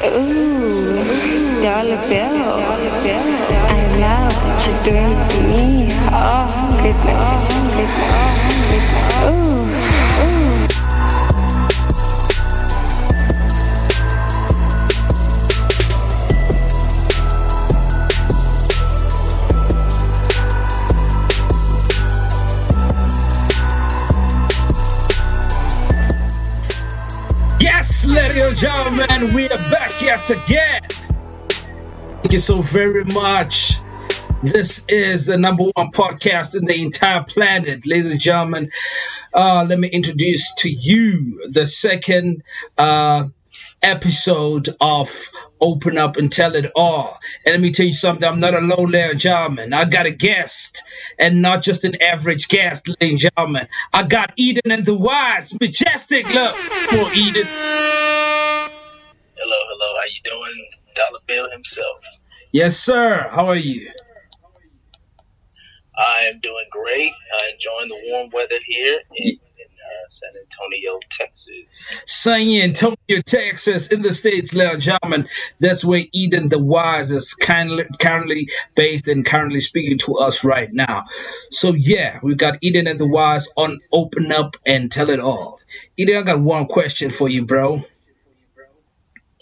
Ooh, dollar bill. I love what you're doing to me. Oh, goodness. Ooh. Yes, ladies and gentlemen, we are back yet again. Thank you so very much. This is the number one podcast in the entire planet, ladies and gentlemen. Let me introduce to you the second episode of Open Up and Tell It All. And let me tell you something, I'm not alone, ladies and gentlemen. I got a guest, and not just an average guest, ladies and gentlemen. I got Eden and the Wise. Majestic, look. Come on, Eden. Hello, how you doing? Dollar Bill himself. Yes, sir. How are you? I am doing great. Enjoying the warm weather here in San Antonio, Texas. San Antonio, Texas, in the States, ladies and gentlemen. That's where Eden the Wise is currently based and currently speaking to us right now. So, yeah, we've got Eden and the Wise on Open Up and Tell It All. Eden, I got one question for you, bro.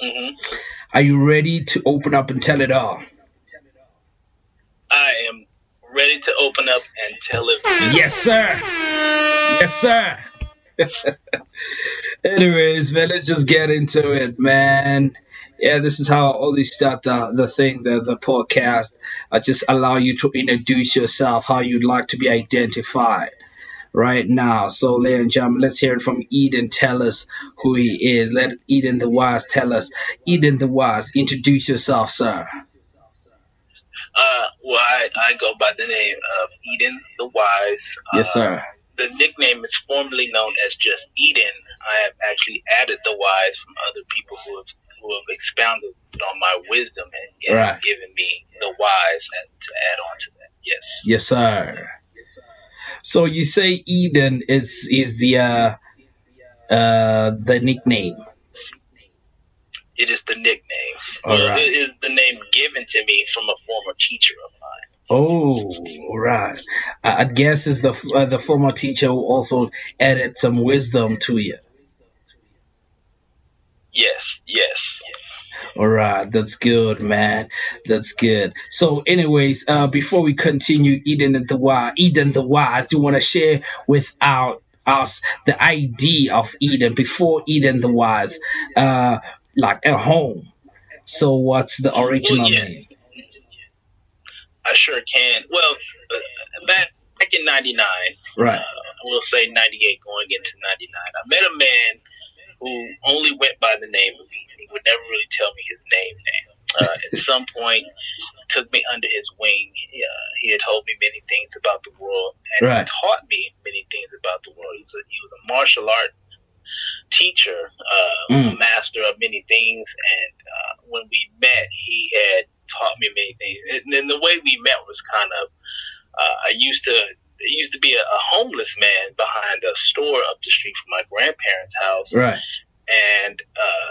Mm-hmm. Are you ready to open up and tell it all? I am ready to open up and tell it. Yes, sir. Yes, sir. Anyways, man, let's just get into it, man. Yeah, this is how I always start the podcast. I just allow you to introduce yourself, how you'd like to be identified right now. So, ladies and gentlemen, let's hear it from Eden. Tell us who he is. Let Eden the Wise tell us. Eden the Wise, introduce yourself, sir. Well, I go by the name of Eden the Wise. Yes, sir. The nickname is formerly known as just Eden. I have actually added the Wise from other people who have expounded on my wisdom and Right. has given me the Wise to add on to that. Yes. Yes, sir. So you say Eden is the nickname. It is the nickname. All right. It is the name given to me from a former teacher of mine. Oh, all right. I guess it's the former teacher who also added some wisdom to you. Yes. All right, that's good, man. That's good. So, anyways, before we continue, Eden the Wise, do you want to share with us the ID of Eden before Eden the Wise, like at home? So, what's the original name? I sure can. Well, back in 99, Right. I will say 98 going into 99, I met a man who only went by the name of Eden. He would never really tell me his name. At some point, took me under his wing. He had told me many things about the world, and Right. he taught me many things about the world. He was a martial art teacher, a master of many things, and when we met, he had taught me many things. And the way we met was kind of, I used to be a homeless man behind a store up the street from my grandparents' house. Right. And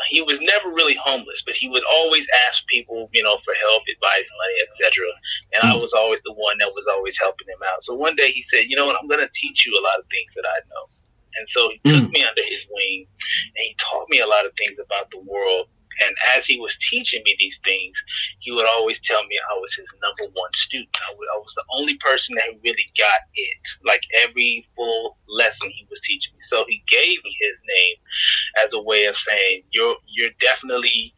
he was never really homeless, but he would always ask people, for help, advice, money, etc. And I was always the one that was always helping him out. So one day he said, you know what, I'm going to teach you a lot of things that I know. And so he took me under his wing, and he taught me a lot of things about the world. And as he was teaching me these things, he would always tell me I was his number one student. I was the only person that really got it, like every full lesson he was teaching me. So he gave me his name as a way of saying, you're definitely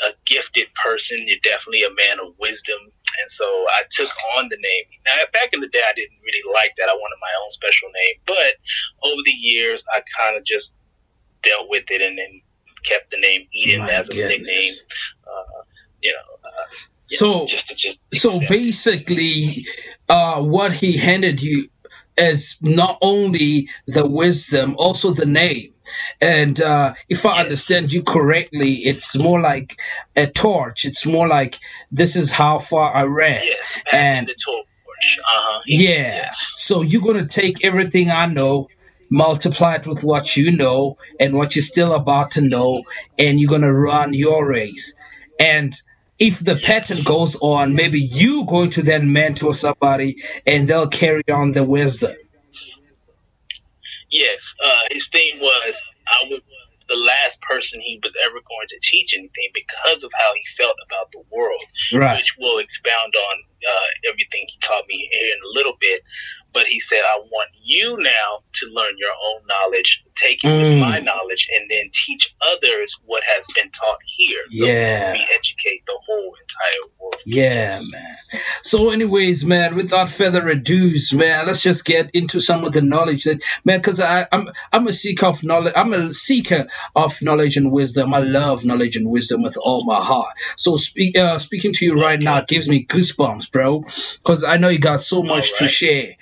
a gifted person. You're definitely a man of wisdom. And so I took on the name. Now, back in the day, I didn't really like that. I wanted my own special name. But over the years, I kind of just dealt with it and then kept the name Eden as a nickname. So basically, what he handed you is not only the wisdom, also the name. And if I understand you correctly, it's more like a torch. It's more like, this is how far I ran. Yes, and the torch. yeah. So you're going to take everything I know multiply it with what you know and what you're still about to know, and you're gonna run your race. And if the pattern goes on, maybe you going to then mentor somebody, and they'll carry on the wisdom. Yes, his thing was I was the last person he was ever going to teach anything because of how he felt about the world, Right. which we'll expound on everything he taught me here in a little bit. But he said, I want you now to learn your own knowledge, take it with my knowledge, and then teach others what has been taught here. So Yeah. we educate the whole entire world. Yeah, man. So, anyways, man, without further ado, man, let's just get into some of the knowledge that, man, because I'm a seeker of knowledge. I'm a seeker of knowledge and wisdom. I love knowledge and wisdom with all my heart. So, speaking to you right now gives me goosebumps, bro, because I know you got so much to share.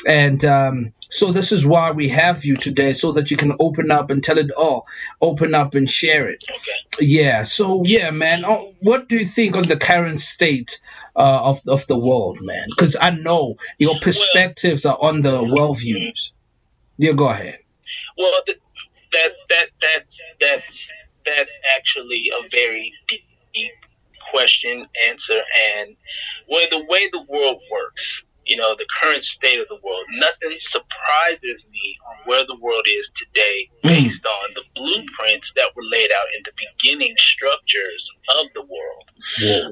And so this is why we have you today, so that you can open up and tell it all, open up and share it. Okay. Yeah. So yeah, man. What do you think on the current state of the world, man? Because I know your perspectives are on the world views. Yeah, go ahead. Well, that's actually a very deep question, answer, and the way the world works. You know, the current state of the world. Nothing surprises me on where the world is today based on the blueprints that were laid out in the beginning structures of the world. Yeah.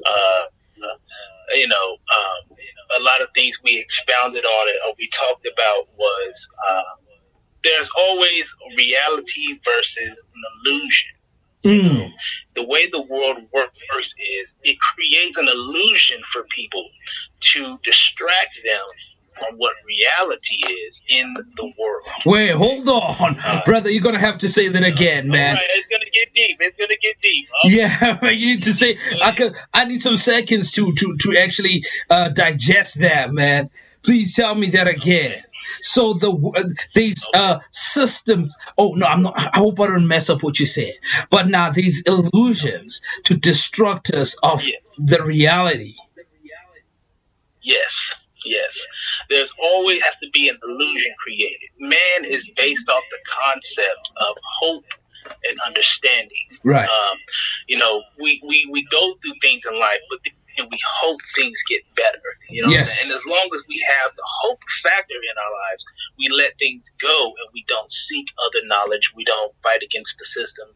A lot of things we expounded on it or we talked about was there's always reality versus an illusion. The way the world works is it creates an illusion for people to distract them from what reality is in the world. Wait, hold on, brother. You're gonna have to say that again, man. All right, it's gonna get deep. It's gonna get deep. Yeah, you need to say. I need some seconds to actually digest that, man. Please tell me that again. So these systems. Oh no, I'm not. I hope I don't mess up what you said. But now these illusions to distract us of the reality. Yes. There's always has to be an illusion created. Man is based off the concept of hope and understanding. Right. We go through things in life, but and we hope things get better. You know, yes. And as long as we have the hope factor in our lives, we let things go and we don't seek other knowledge. We don't fight against the system.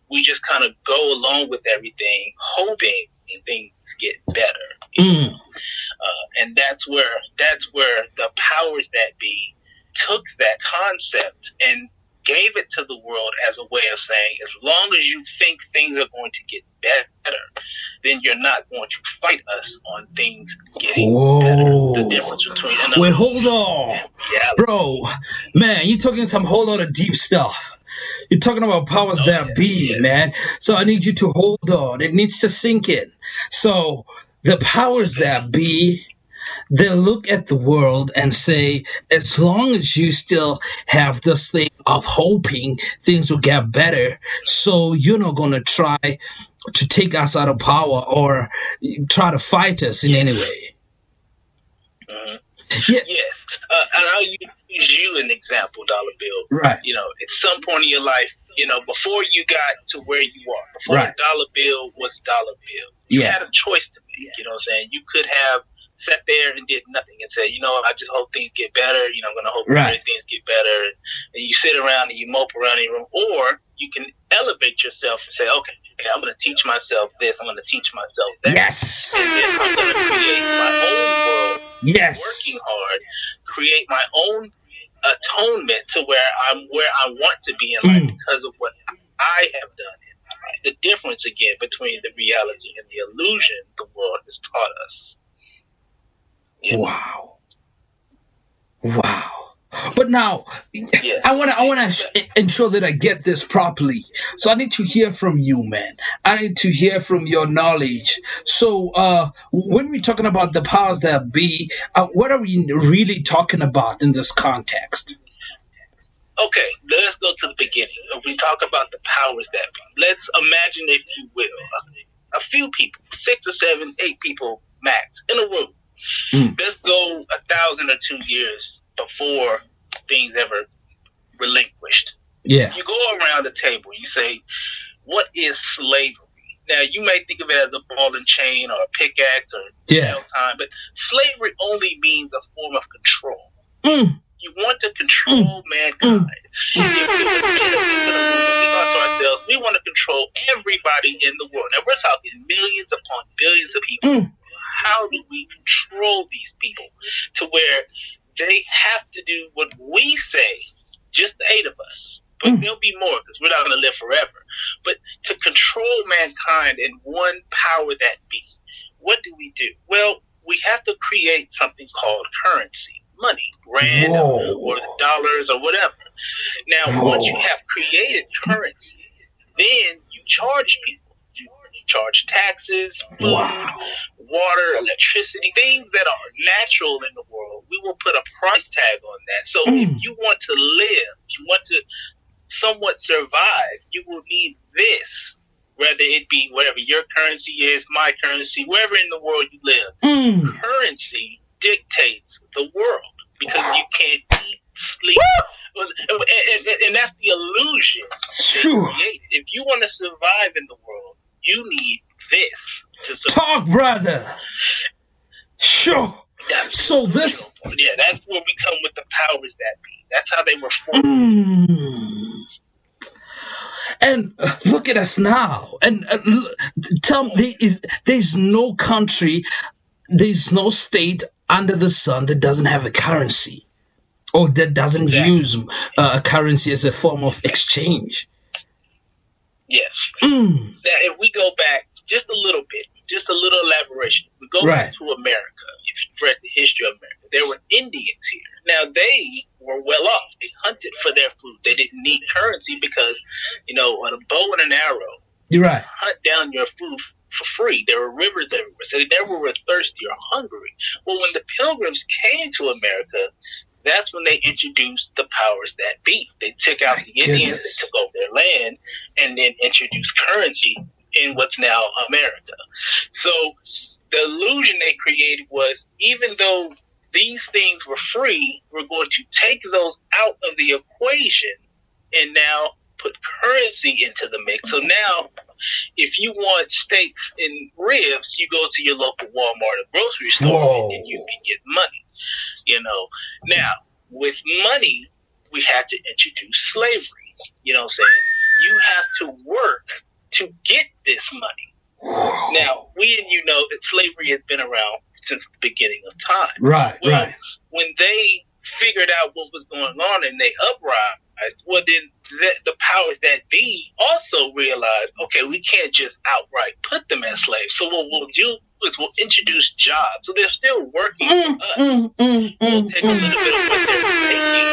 We just kind of go along with everything, hoping things get better. And that's where the powers that be took that concept and gave it to the world as a way of saying, as long as you think things are going to get better, then you're not going to fight us on things getting better. The difference between wait, hold on, bro, man, you're talking some whole lot of deep stuff. You're talking about powers that be, man. So I need you to hold on. It needs to sink in. So the powers that be, they look at the world and say, as long as you still have this thing of hoping things will get better, so you're not going to try to take us out of power or try to fight us in any way. Yeah. Yes. And I'll use you an example, Dollar Bill. Right. You know, at some point in your life, you know, before you got to where you are, before Dollar Bill was Dollar Bill, you had a choice to make. You know what I'm saying? You could have sat there and did nothing and said, you know, I just hope things get better. You know, I'm going to hope things get better. And you sit around and you mope around in your room. Or you can elevate yourself and say, okay, I'm going to teach myself this. I'm going to teach myself that. Yes. And then I'm going to create my own world. Yes. Working hard, create my own atonement to where I want to be in life because of what I have done in my life. The difference again between the reality and the illusion the world has taught us. Yeah. Wow. But now, I want to ensure that I get this properly. So I need to hear from you, man. I need to hear from your knowledge. So when we're talking about the powers that be, what are we really talking about in this context? Okay, let's go to the beginning. If we talk about the powers that be, let's imagine, if you will, a few people, 6 or 7, 8 people max in a room. Let's go 1,000 or 2 years before things ever relinquished. Yeah. You go around the table, you say, what is slavery? Now, you may think of it as a ball and chain or a pickaxe or jail time, but slavery only means a form of control. You want to control mankind. If it was we thought to ourselves, we want to control everybody in the world. Now, we're talking millions upon billions of people. How do we control these people to where they have to do what we say, just the 8 of us? But there'll be more because we're not going to live forever. But to control mankind in one power that be, what do? Well, we have to create something called currency, money, rand or dollars or whatever. Now, once you have created currency, then you charge people. You charge taxes, food, water, electricity, things that are natural in the world. We will put a price tag on that. So if you want to live, if you want to somewhat survive, you will need this, whether it be whatever your currency is, my currency, wherever in the world you live. Currency dictates the world because you can't eat, sleep. And that's the illusion they created. If you want to survive in the world, you need this to survive. Talk, brother. Sure. So this... Yeah, that's where we come with the powers that be. That's how they were formed. And look at us now. And tell me, there's no country, there's no state under the sun that doesn't have a currency or that doesn't use a currency as a form of exchange. Yes. Now, if we go back just a little bit, just a little elaboration. We go back to America. If you've read the history of America, there were Indians here. Now, they were well off. They hunted for their food. They didn't need currency because, on a bow and an arrow, you hunt down your food for free. There were rivers everywhere. So they never were thirsty or hungry. Well, when the Pilgrims came to America, that's when they introduced the powers that be. They took out the Indians, they took over their land, and then introduced currency in what's now America. So the illusion they created was, even though these things were free, we're going to take those out of the equation and now put currency into the mix. So now, if you want steaks and ribs, you go to your local Walmart or grocery store and you can get money. Now, with money, we had to introduce slavery. You know what I'm saying? You have to work to get this money. Now, we and you know that slavery has been around since the beginning of time. Right. When they figured out what was going on and they uprised, well, then the powers that be also realized, okay, we can't just outright put them as slaves. So what we'll do is we'll introduce jobs. So they're still working for us. We'll take a little bit of what they're making,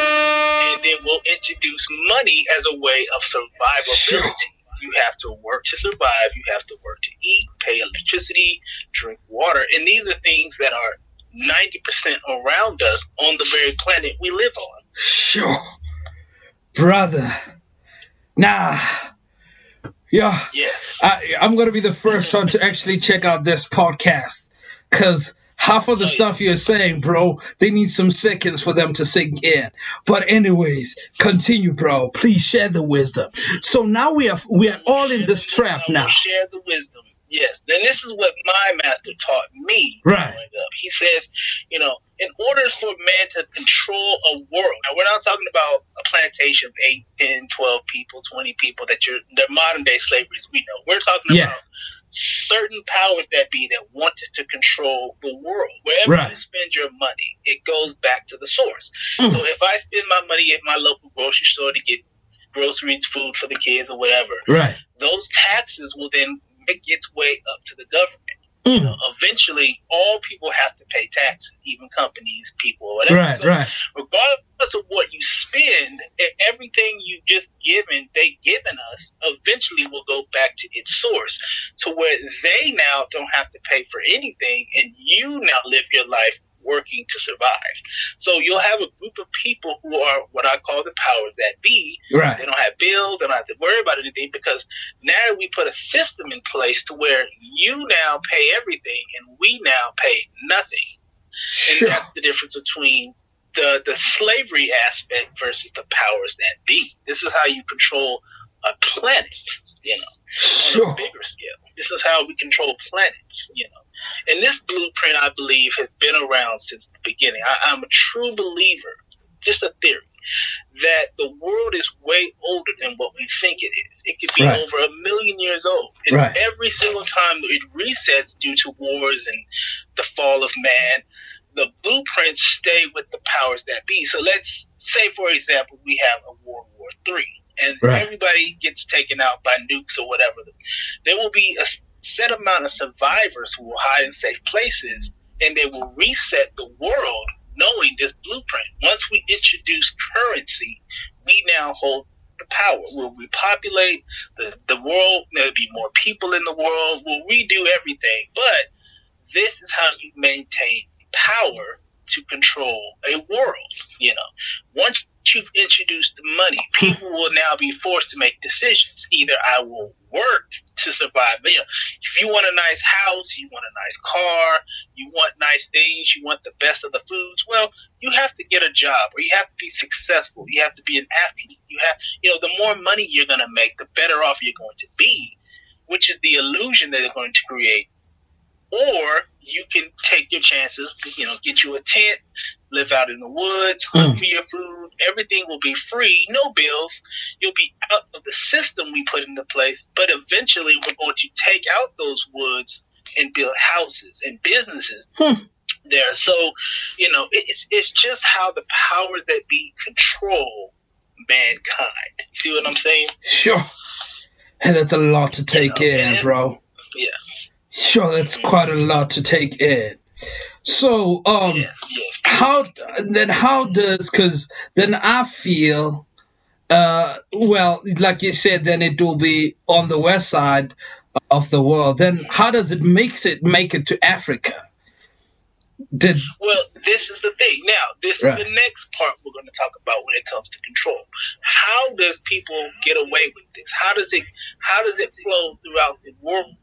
and then we'll introduce money as a way of survivability. You have to work to survive. You have to work to eat, pay electricity, drink water. And these are things that are 90% around us on the very planet we live on. Sure. Brother. Nah. Yeah. Yes. I'm going to be the first one to actually check out this podcast. Because half of the stuff you're saying, bro, they need some seconds for them to sink in. But anyways, continue, bro. Please share the wisdom. So now we are all in this trap now. Share the wisdom. Yes. Then this is what my master taught me growing up. He says, in order for man to control a world, now we're not talking about a plantation of 8, 10, 12 people, 20 people they're modern day slavery as we know. We're talking about certain powers that be that wanted to control the world. Wherever you spend your money, it goes back to the source. So if I spend my money at my local grocery store to get groceries, food for the kids or whatever, those taxes will then make its way up to the government. Eventually, all people have to pay taxes, even companies, people, or whatever. Regardless of what you spend, everything you've just they've given us, eventually will go back to its source, to where they now don't have to pay for anything, and you now live your life working to survive. So you'll have a group of people who are what I call the powers that be. They don't have bills, they don't have to worry about anything, because now we put a system in place to where you now pay everything and we now pay nothing. And that's the difference between the slavery aspect versus the powers that be. This is how you control a planet, Sure. on a bigger scale. This is how we control planets, And this blueprint, I believe, has been around since the beginning. I'm a true believer, just a theory, that the world is way older than what we think it is. It could be over 1 million years old. And every single time it resets due to wars and the fall of man, the blueprints stay with the powers that be. So let's say, for example, we have a World War III, and everybody gets taken out by nukes or whatever. There will be a set amount of survivors who will hide in safe places, and they will reset the world knowing this blueprint. Once we introduce currency, we now hold the power. We'll repopulate the world. There'll be more people in the world. We'll redo everything. But this is how you maintain power to control a world. Once you've introduced the money, people will now be forced to make decisions. Either I will work to survive. If you want a nice house, you want a nice car, you want nice things, you want the best of the foods, well, you have to get a job, or you have to be successful. You have to be an athlete. The more money you're going to make, the better off you're going to be, which is the illusion that they're going to create. Or you can take your chances, get you a tent, live out in the woods, hunt for your food. Everything will be free, no bills. You'll be out of the system we put into place, but eventually we're going to take out those woods and build houses and businesses there. So, it's just how the powers that be control mankind. See what I'm saying? Sure. And that's a lot to take in, bro. Yeah. Sure, that's quite a lot to take in. So, how does, because then I feel, like you said, then it will be on the west side of the world. Then how does it make it to Africa? Well, this is the thing. Now, this is the next part we're going to talk about when it comes to control. How does people get away with this? How does it flow throughout the world,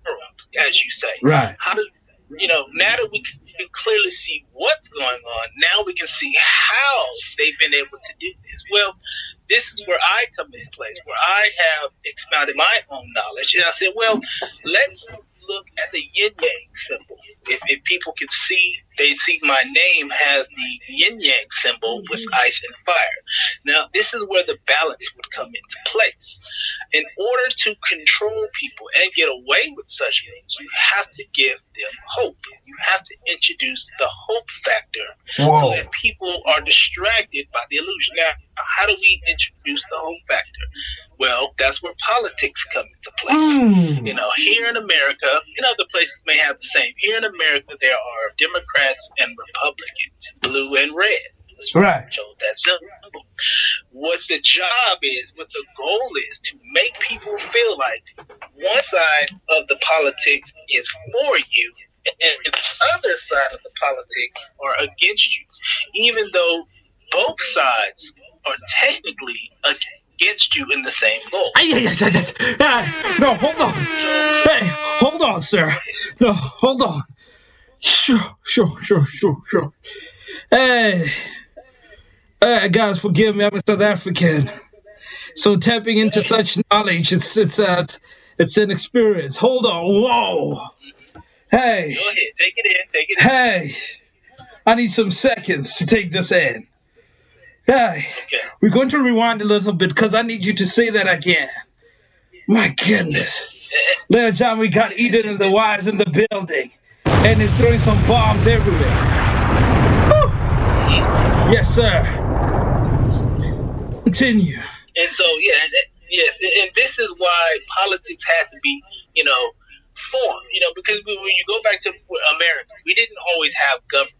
as you say? Right. How does now that we can clearly see what's going on, now we can see how they've been able to do this. Well, this is where I come into place, where I have expounded my own knowledge, and I said, well, let's look at the yin yang symbol. If people can see, they see my name has the yin yang symbol with ice and fire. Now, this is where the balance would come into place. In order to control people and get away with such things, you have to give them hope. You have to introduce the hope factor so that people are distracted by the illusion. Now, how do we introduce the hope factor? Well, that's where politics come into place. Here in America, in other places may have the same. Here in America, there are Democrats and Republicans, blue and red. Right. Chose that symbol. What the job is, what the goal is, to make people feel like one side of the politics is for you and the other side of the politics are against you, even though both sides are technically against you in the same goal. No, hold on. Hey, hold on, sir. No, hold on. Sure. Hey, guys, forgive me. I'm a South African. So tapping into such knowledge, it's an experience. Hold on. Whoa. Hey. Go ahead. Take it in. Hey. I need some seconds to take this in. Hey. Okay. We're going to rewind a little bit because I need you to say that again. My goodness. Ladies and gentlemen, we got Eden and the Wise in the building. And he's throwing some bombs everywhere. Woo. Yes, sir. Continue. And so, yes, and this is why politics has to be, formed, because when you go back to America, we didn't always have government.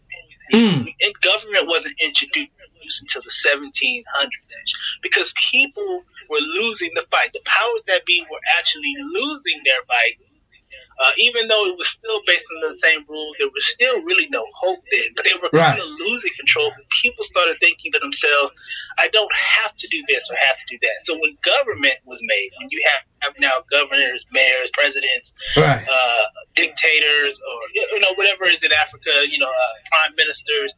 And government wasn't introduced until the 1700s because people were losing the fight. The powers that be were actually losing their fight. Even though it was still based on the same rules, there was still really no hope then. But they were kind of losing control because people started thinking to themselves, I don't have to do this or have to do that. So when government was made, when you have now governors, mayors, presidents, dictators, or whatever is in Africa, prime ministers,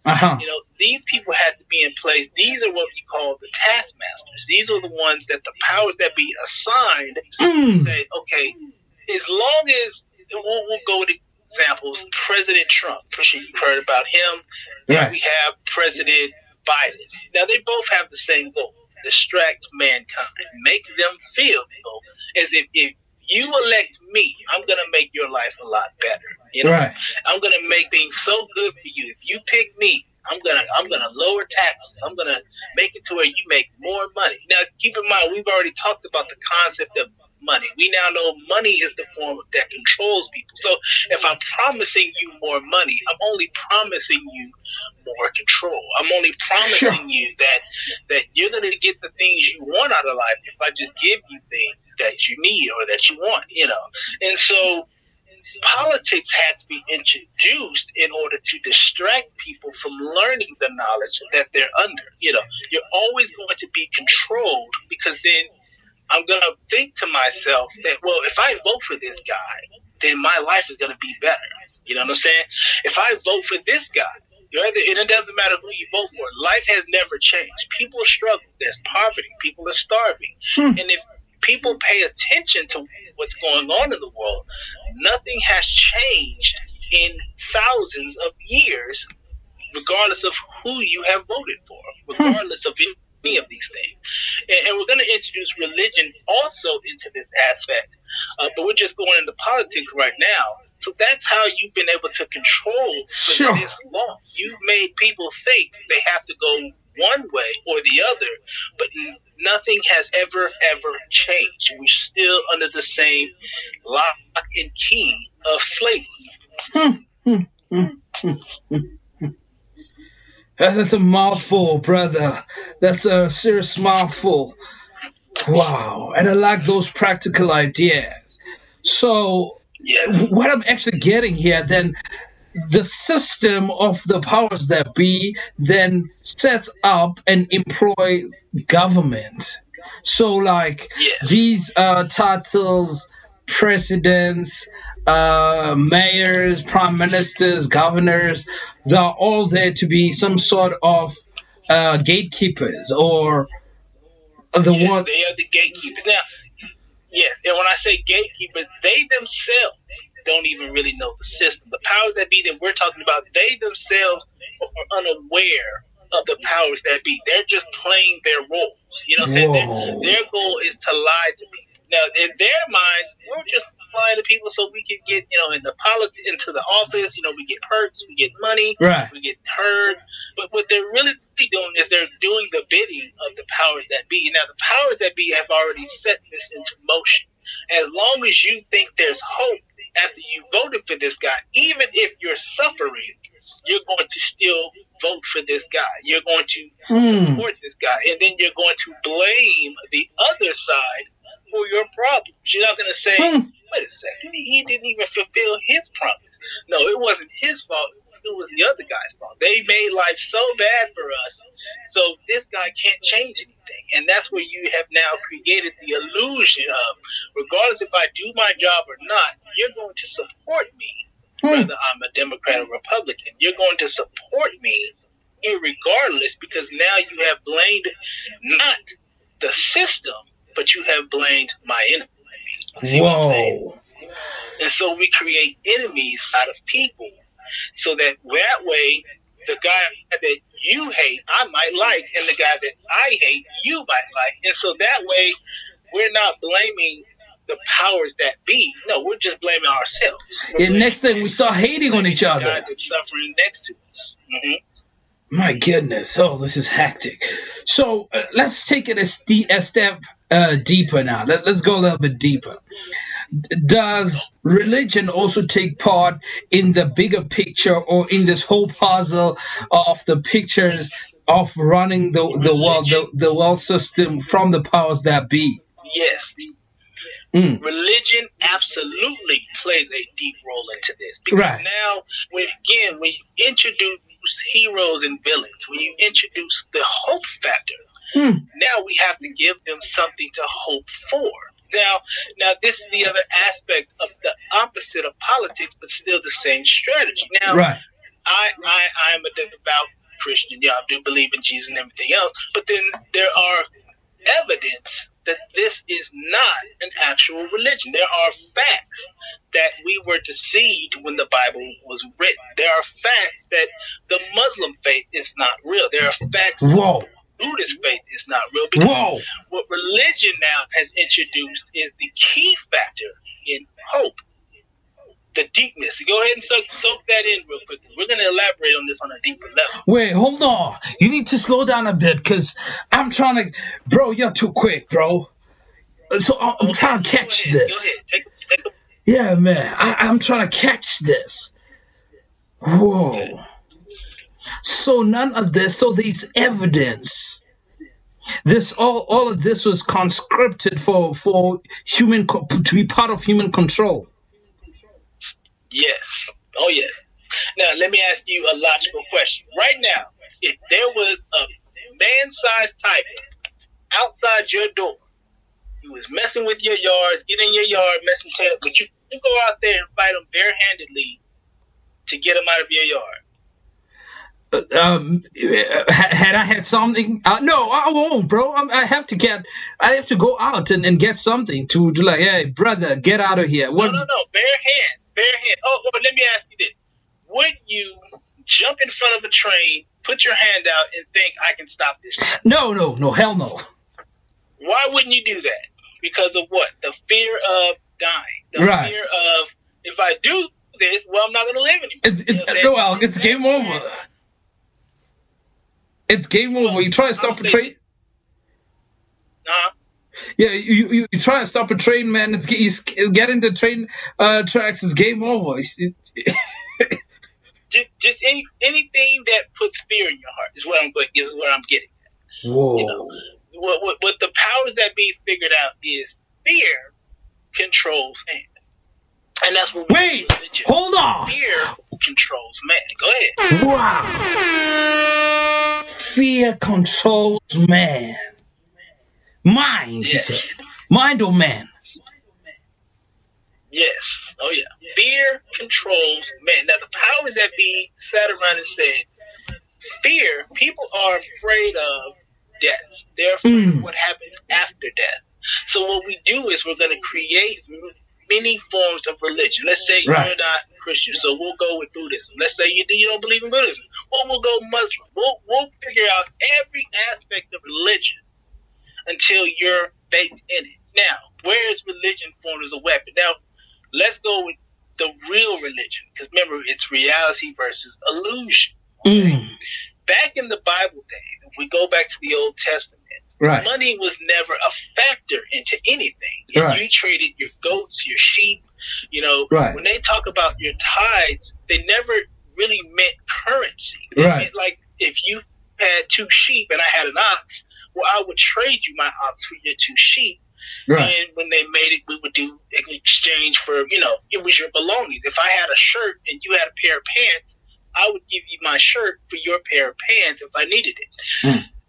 these people had to be in place. These are what we call the taskmasters. These are the ones that the powers that be assigned to say, okay, as long as, we'll go with examples, President Trump, I'm sure you've heard about him, Right. and we have President Biden. Now, they both have the same goal: distract mankind, make them feel as if you elect me, I'm going to make your life a lot better. You know, Right. I'm going to make things so good for you. If you pick me, I'm gonna lower taxes. I'm gonna make it to where you make more money. Now, keep in mind, we've already talked about the concept of money. We now know money is the form that controls people. So if I'm promising you more money, I'm only promising you more control. I'm only promising you that you're going to get the things you want out of life if I just give you things that you need or that you want, you know. And so politics had to be introduced in order to distract people from learning the knowledge that they're under. You know, you're always going to be controlled, because then I'm going to think to myself that, well, if I vote for this guy, then my life is going to be better. You know what I'm saying? If I vote for this guy, and it doesn't matter who you vote for, life has never changed. People struggle. There's poverty. People are starving. And if people pay attention to what's going on in the world, nothing has changed in thousands of years, regardless of who you have voted for, regardless of any of these things. And we're going to introduce religion also into this aspect, but we're just going into politics right now. So that's how you've been able to control for this long. You've made people think they have to go one way or the other, but nothing has ever changed. We're still under the same lock and key of slavery. That's a mouthful, brother. That's a serious mouthful. Wow. And I like those practical ideas. So what I'm actually getting here, then, the system of the powers that be then sets up and employs government. So, like, these titles, presidents, mayors, prime ministers, governors, they're all there to be some sort of gatekeepers, or the one. They are the gatekeepers. Now, yes, and when I say gatekeepers, they themselves don't even really know the system. The powers that be that we're talking about, they themselves are unaware of the powers that be. They're just playing their roles. You know what I'm saying? Their goal is to lie to people. Now, in their minds, we're just lying to people so we can get, into the office. We get perks, we get money, we get heard. But what they're really doing is they're doing the bidding of the powers that be. Now, the powers that be have already set this into motion. As long as you think there's hope after you voted for this guy, even if you're suffering, you're going to still vote for this guy. You're going to support this guy. And then you're going to blame the other side for your problems. You're not going to say, wait a second, he didn't even fulfill his promise. No, it wasn't his fault. It was the other guy's fault. They made life so bad for us, so this guy can't change anything. And that's where you have now created the illusion of, regardless if I do my job or not, you're going to support me, whether I'm a Democrat or Republican. You're going to support me irregardless, because now you have blamed not the system, but you have blamed my enemy. Whoa. And so we create enemies out of people, so that way the guy that you hate, I might like, and the guy that I hate, you might like. And so that way we're not blaming the powers that be. No, we're just blaming ourselves. Next thing, we start hating on each other. The guy that's suffering next to us. My goodness. Oh, this is hectic. So let's take it a step deeper now. Let's go a little bit deeper. Does religion also take part in the bigger picture, or in this whole puzzle of the pictures of running the world system from the powers that be? Yes. Religion absolutely plays a deep role into this, because now, when you introduce heroes and villains, when you introduce the hope factor, now we have to give them something to hope for. Now, this is the other aspect of the opposite of politics, but still the same strategy. Now, I'm a devout Christian. Yeah, I do believe in Jesus and everything else. But then there are evidence that this is not an actual religion. There are facts that we were deceived when the Bible was written. There are facts that the Muslim faith is not real. There are facts Whoa. that the Buddhist faith is not real. Because Whoa. what religion now has introduced is the key factor in hope. The deepness. Go ahead and soak that in real quick. We're going to elaborate on this on a deeper level. Wait, hold on. You need to slow down a bit because I'm trying to... Bro, you're too quick, bro. So I'm trying to catch this. Go ahead. Take a... Yeah, man. I'm trying to catch this. Whoa. So none of this... So these evidence... This all of this was conscripted for human to be part of human control. Yes. Oh, yes. Now, let me ask you a logical question. Right now, if there was a man-sized tiger outside your door, he was messing with your yard, get in your yard, messing with you, but you go out there and fight him barehandedly to get him out of your yard. Had I had something? No, I won't, bro. I have to go out and get something to like, hey, brother, get out of here. What? No, bare hand. Oh, but let me ask you this. Would you jump in front of a train, put your hand out, and think, I can stop this? No, hell no. Why wouldn't you do that? Because of what? The fear of dying. The fear of, if I do this, well, I'm not going to live anymore. It's game over. It's game over. You try to stop a train? Yeah, you try to stop a train, man. You get into train tracks. It's game over. Just anything that puts fear in your heart is what I'm getting at. Whoa. You know, what the powers that be figured out is fear controls man, and that's what. Wait, hold on. Fear controls man. Go ahead. Wow. Fear controls man. Mind, yes. You said. Mind or man? Yes. Oh, yeah. Fear controls man. Now, the powers that be sat around and said, fear, people are afraid of death. They're afraid of what happens after death. So what we do is we're going to create many forms of religion. Let's say you're not Christian, so we'll go with Buddhism. Let's say you don't believe in Buddhism. Well, we'll go Muslim. We'll figure out every aspect of religion until you're baked in it. Now, where is religion formed as a weapon? Now, let's go with the real religion, because remember, it's reality versus illusion. Okay? Back in the Bible days, if we go back to the Old Testament, money was never a factor into anything. If you traded your goats, your sheep, when they talk about your tithes, they never really meant currency. They meant like if you had 2 sheep and I had an ox, well, I would trade you my ox for your 2 sheep. And when they made it, we would do an exchange for, it was your belongings. If I had a shirt and you had a pair of pants, I would give you my shirt for your pair of pants if I needed it.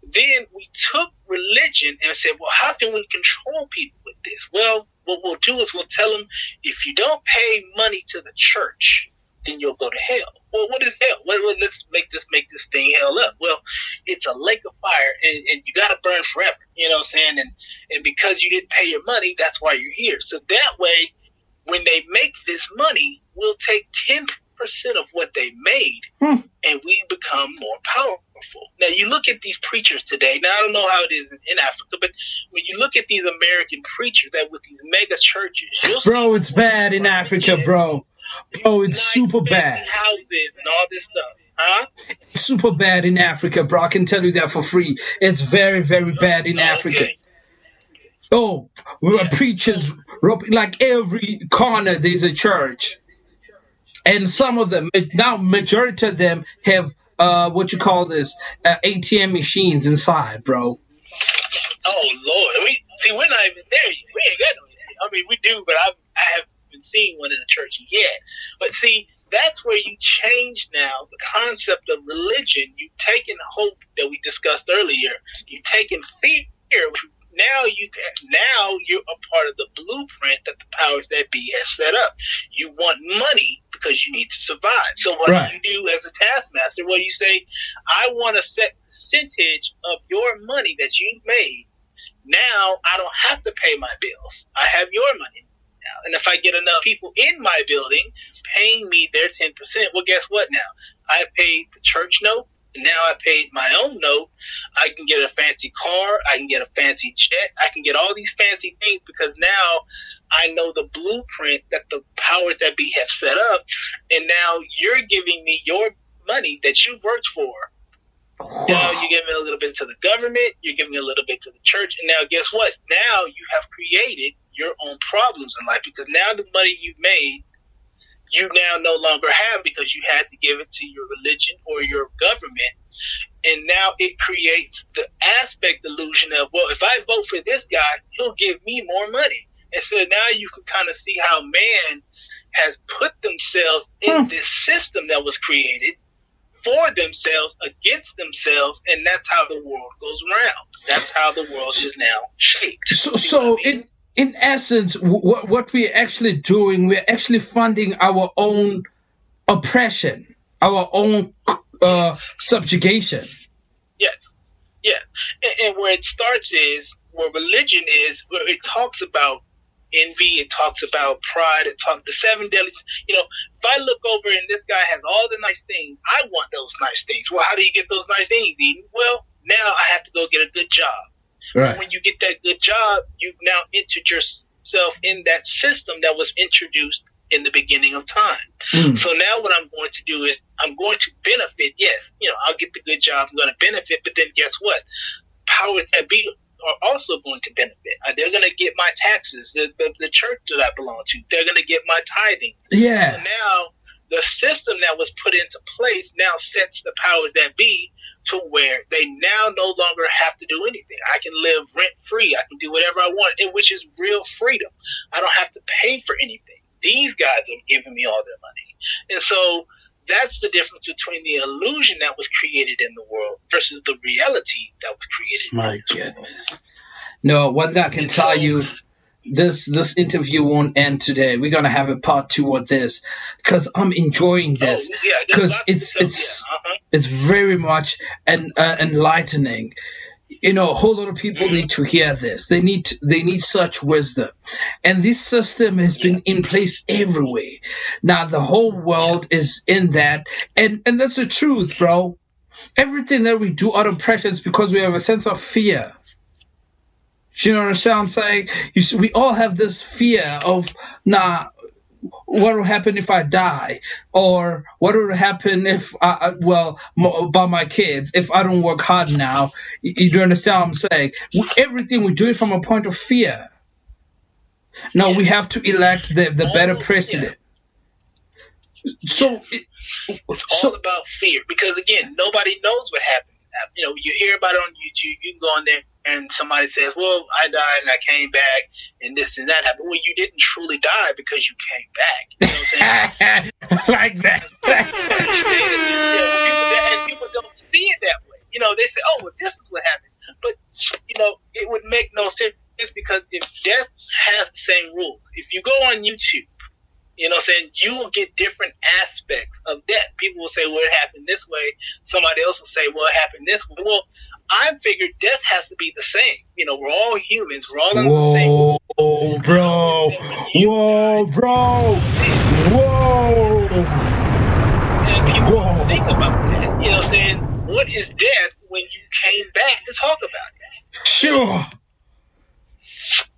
Then we took religion and said, well, how can we control people with this? Well, what we'll do is we'll tell them, if you don't pay money to the church, then you'll go to hell. Well, what is hell? Well, let's make this thing hell up. Well, it's a lake of fire, and you got to burn forever. You know what I'm saying? And because you didn't pay your money, that's why you're here. So that way, when they make this money, we'll take 10% of what they made, and we become more powerful. Now, you look at these preachers today. Now, I don't know how it is in Africa, but when you look at these American preachers that with these mega churches, bro, it's bad in Africa, bro. Bro, it's super bad. Houses and all this stuff. Huh? Super bad in Africa, bro. I can tell you that for free. It's very, very bad in Africa. Oh, preachers, like every corner there's a church. And some of them, now majority of them have ATM machines inside, bro. Oh Lord, we're not even there. We ain't got no. I mean, we do, but I haven't seen one in the church yet. But see, that's where you change now the concept of religion. You've taken hope that we discussed earlier. You've taken fear. Now you're a part of the blueprint that the powers that be have set up. You want money because you need to survive. So what Right. do you do as a taskmaster? Well, you say, I want a set percentage of your money that you've made. Now I don't have to pay my bills. I have your money now. And if I get enough people in my building paying me their 10%, well, guess what now? I paid the church note. And now I paid my own note. I can get a fancy car. I can get a fancy jet. I can get all these fancy things because now I know the blueprint that the powers that be have set up. And now you're giving me your money that you worked for. Now you're giving a little bit to the government. You're giving a little bit to the church. And now guess what? Now you have created your own problems in life because now the money you've made, you now no longer have because you had to give it to your religion or your government. And now it creates the aspect illusion of, well, if I vote for this guy, he'll give me more money. And so now you can kind of see how man has put themselves in this system that was created for themselves, against themselves, and that's how the world goes around. That's how the world is now shaped. So in essence, what we're actually doing, we're actually funding our own oppression, our own subjugation. Yes. Yeah. And where it starts is, where religion is, where it talks about envy, it talks about pride, it talks the 7 deadly. You know, if I look over and this guy has all the nice things, I want those nice things. Well, how do you get those nice things, Eden? Well, now I have to go get a good job. Right. When you get that good job, you've now entered yourself in that system that was introduced in the beginning of time. So now what I'm going to do is I'm going to benefit. Yes, you know, I'll get the good job. I'm going to benefit. But then guess what? Powers that be are also going to benefit. They're going to get my taxes. The church that I belong to, they're going to get my tithing. Yeah. So now the system that was put into place now sets the powers that be to where they now no longer have to do anything. I can live rent free. I can do whatever I want, which is real freedom. I don't have to pay for anything. These guys are giving me all their money. And so that's the difference between the illusion that was created in the world versus the reality that was created My in this world. goodness. No, one thing I can tell you, this interview won't end today. We're gonna have a part 2 of this because I'm enjoying this because it's very much enlightening. You know, a whole lot of people need to hear this. They need such wisdom, and this system has been in place everywhere. Now the whole world is in that, and that's the truth, bro. Everything that we do out of pressure is because we have a sense of fear. You know what I'm saying? We all have this fear of, what will happen if I die? Or what will happen if, about my kids, if I don't work hard now? You do understand what I'm saying? Everything we do it from a point of fear. Now we have to elect the better president. So, It's all about fear because, again, nobody knows what happens. You know, you hear about it on YouTube. You can go on there and somebody says, well, I died and I came back and this and that happened. Well, you didn't truly die because you came back. You know what I'm saying? like that. And people don't see it that way. You know, they say, oh, well, this is what happened. But, you know, it would make no sense because if death has the same rules, if you go on YouTube, you know what I'm saying, you will get different aspects of death. People will say, well, it happened this way. Somebody else will say, well, it happened this way. Well, I figured death has to be the same. You know, we're all humans. We're all on the same. Whoa, bro. Whoa, bro. Whoa. And people don't think about that. You know what I'm saying? What is death when you came back to talk about that? Sure.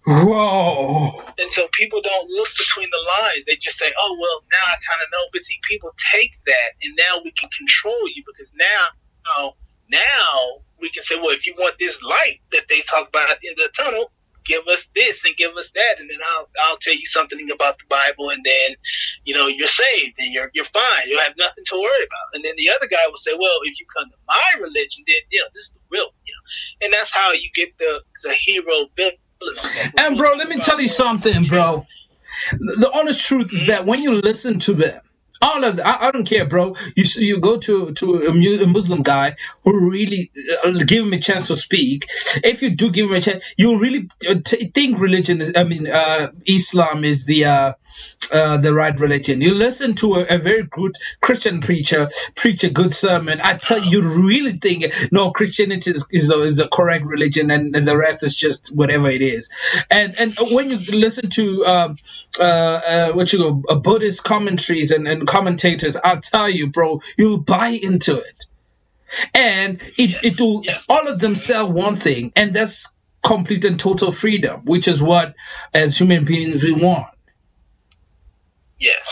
Whoa. And so people don't look between the lines. They just say, oh, well, now I kind of know. But see, people take that, and now we can control you because now we can say, well, if you want this light that they talk about at the end of the tunnel, give us this and give us that, and then I'll tell you something about the Bible, and then, you know, you're saved and you're fine. You have nothing to worry about. And then the other guy will say, well, if you come to my religion, then, you know, this is the real, you know. And that's how you get the hero villain. And bro, let me tell you something, bro. The honest truth is that when you listen to them, all of them, I don't care, bro. You go to a Muslim guy who really give him a chance to speak. If you do give him a chance, you'll really think religion is. Islam is the the right religion. You listen to a very good Christian preacher preach a good sermon. I tell you, you really think no, Christianity is the correct religion, and the rest is just whatever it is. And when you listen to Buddhist commentaries and commentators, I'll tell you, bro, you'll buy into it. And it will all of them sell one thing, and that's complete and total freedom, which is what as human beings we want. Yes.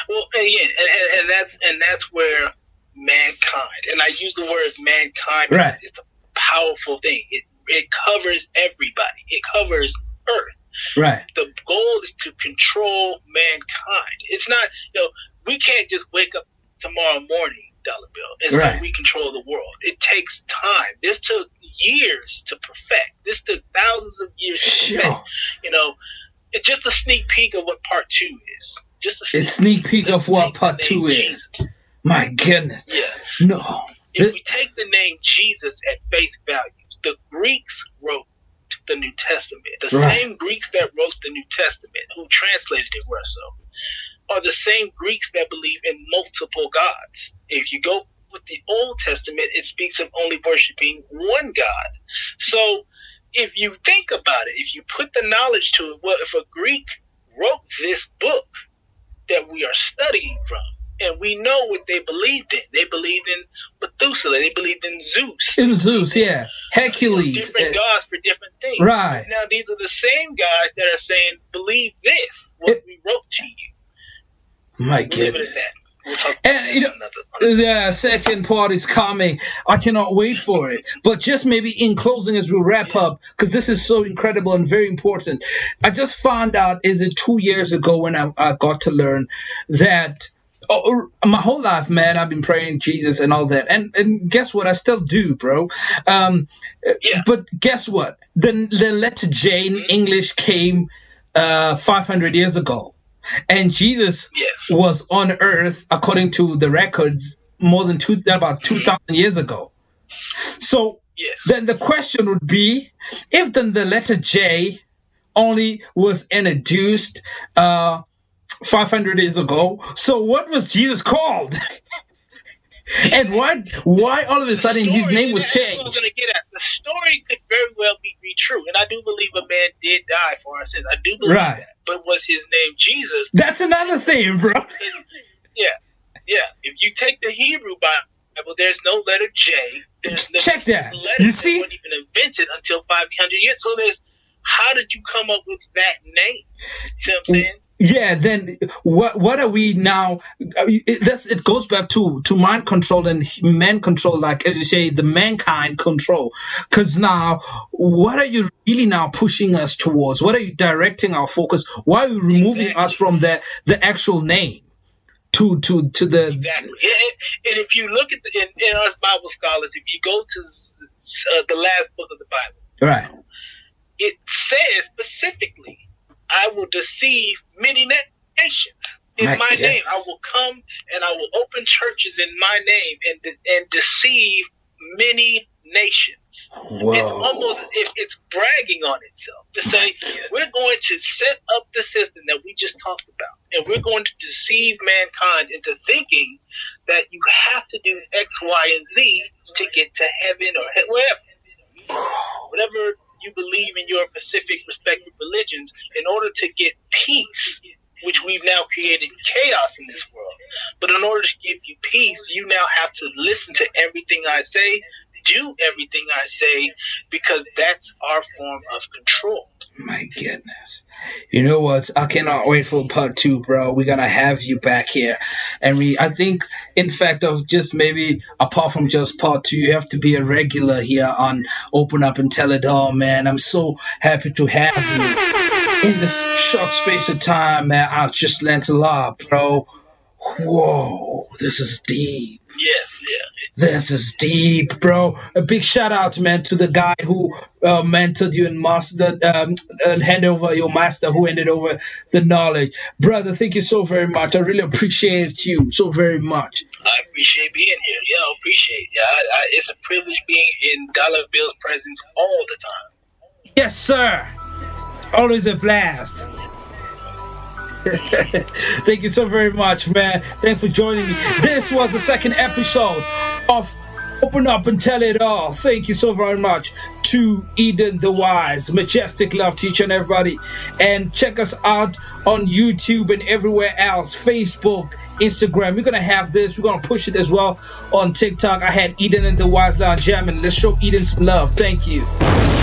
Well, and that's where mankind, and I use the word mankind because right. It's a powerful thing. It covers everybody. It covers Earth. Right. The goal is to control mankind. It's not, we can't just wake up tomorrow morning, Dollar Bill, and say we control the world. It takes time. This took years to perfect. This took thousands of years to perfect. It's just a sneak peek of what part 2 is. Just a sneak peek of what part 2 is. My goodness. Yeah. No. If we take the name Jesus at face value, the Greeks wrote the New Testament. The same Greeks that wrote the New Testament, who translated it were so, are the same Greeks that believe in multiple gods. If you go with the Old Testament, it speaks of only worshiping one God. So if you think about it, if you put the knowledge to it, well, if a Greek wrote this book that we are studying from, and we know what they believed in. They believed in Methuselah. They believed in Zeus. In Zeus, yeah. Hercules. Different gods for different things. Right. Now, these are the same guys that are saying, believe this, what we wrote to you. My goodness. We'll talk and the second part is coming. I cannot wait for it. But just maybe in closing as we wrap up, because this is so incredible and very important. I just found out, is it 2 years ago when I got to learn that my whole life, man, I've been praying Jesus and all that. And guess what? I still do, bro. But guess what? The letter J in English came 500 years ago. And Jesus was on earth, according to the records, about 2,000 years ago. So then the question would be, if then the letter J only was introduced 500 years ago, so what was Jesus called? And why all of a sudden his name was changed? The story could very well be true, and I do believe a man did die for our sins. I do believe that. But was his name Jesus? That's another thing, bro. Yeah. If you take the Hebrew Bible, there's no letter J. Check that. You see? It wasn't even invented until 500 years. So how did you come up with that name? See what I'm saying? Yeah, then what are we now? It goes back to mind control and man control, like as you say, the mankind control. Because now, what are you really now pushing us towards? What are you directing our focus? Why are you removing us from the actual name to the exactly? And if you look at in us Bible scholars, if you go to the last book of the Bible, right, it says specifically, I will deceive many nations in my name. I will come and I will open churches in my name and deceive many nations. Whoa. It's almost as if it's bragging on itself to say, we're going to set up the system that we just talked about, and we're going to deceive mankind into thinking that you have to do X, Y, and Z to get to heaven or wherever. Whatever you believe in your specific respective religions, in order to get peace, which we've now created chaos in this world. But in order to give you peace, you now have to listen to everything I say, do everything I say, because that's our form of control. My goodness. You know what? I cannot wait for part 2, bro. We're going to have you back here. And I think, in fact, of just maybe, apart from just part 2, you have to be a regular here on Open Up and Tell It All, man. I'm so happy to have you. In this short space of time, man, I've just learned a lot, bro. Whoa, this is deep. Yes, yeah. This is deep, bro. A big shout out, man, to the guy who mentored you and mastered, hand over your master who handed over the knowledge. Brother, thank you so very much. I really appreciate you so very much. I appreciate being here. Yeah, I appreciate it. Yeah, it's a privilege being in Dollar Bill's presence all the time. Yes, sir. It's always a blast. Thank you so very much, man. Thanks for joining me. This was the second episode of Open Up and Tell It All. Thank you so very much to Eden the Wise. Majestic love to each and everybody. And check us out on YouTube and everywhere else. Facebook, Instagram. We're going to have this. We're going to push it as well on TikTok. I had Eden and the Wise Lounge jamming. Let's show Eden some love. Thank you.